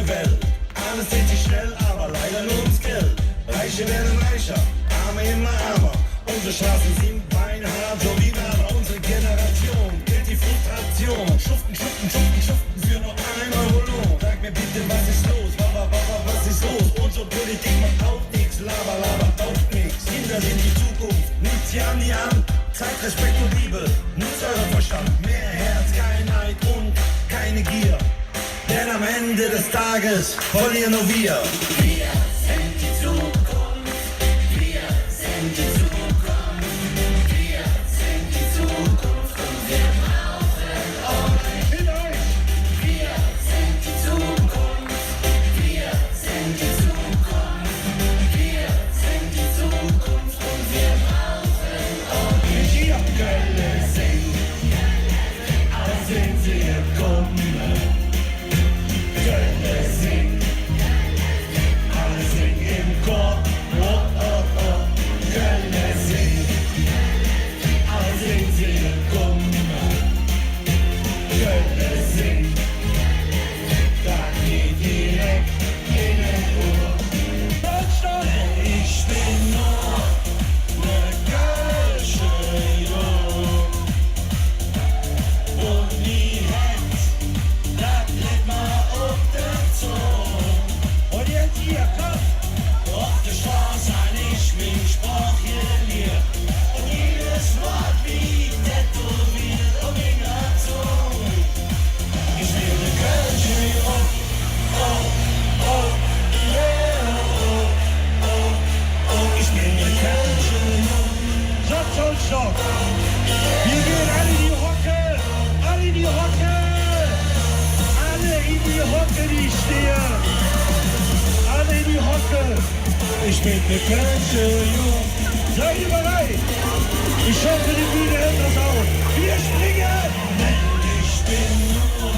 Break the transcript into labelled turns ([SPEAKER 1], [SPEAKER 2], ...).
[SPEAKER 1] der Welt. Alles dreht sich schnell, aber leider nur ums Geld. Reiche werden reicher, Arme immer ärmer. Unsere Straßen sind beinhart, so wie Werber. Unsere Generation kennt die Frustration. Schuften, schuften, schuften, schuften für nur 1 Euro Lohn. Sag mir bitte, was ist los? Was ist los? Unsere Politik macht auch nichts, Laber, Laber, auch nichts. Kinder sind die Zukunft, nichts hier an die Hand. Zeigt Respekt und Liebe, nutzt euren Verstand. Mehr Herz, kein Neid und keine Gier. Denn am Ende des Tages verlieren nur wir.
[SPEAKER 2] Wir sind die Zukunft. Wir sind die Zukunft. Wir sind die Zukunft und wir brauchen euch. Wir sind die Zukunft. Wir sind die Zukunft. Wir sind die Zukunft und wir brauchen euch.
[SPEAKER 1] Hier Gölle singen, als wenn sie kommen. Gölle singen, alle singen im Chor. Oh, oh, oh. Gölle singen, alle singen sie kommen. Gölle singen, dann geht direkt in den Ohr. Deutschland, ich bin nur ne Kölsche Jung. Und die Hände, das liegt mal auf der Zunge. Und jetzt hier, komm, auf der Straße ein Ich-Sprach hier leer. Und jedes Wort wie tätowiert um in der Zunge. Ich bin ne Kölsche Jung. Oh, oh, yeah, oh, oh, oh. Ich bin ne Kölsche Jung. Stopp. Wir gehen alle in die Hocke. Alle in die Hocke. Alle in die Hocke, die stehen. Alle in die Hocke. Ich bin der Kölsche Jung. Seid ihr bereit? Ich hoffe, die Bühne hält das aus. Wir springen. Denn ich bin nur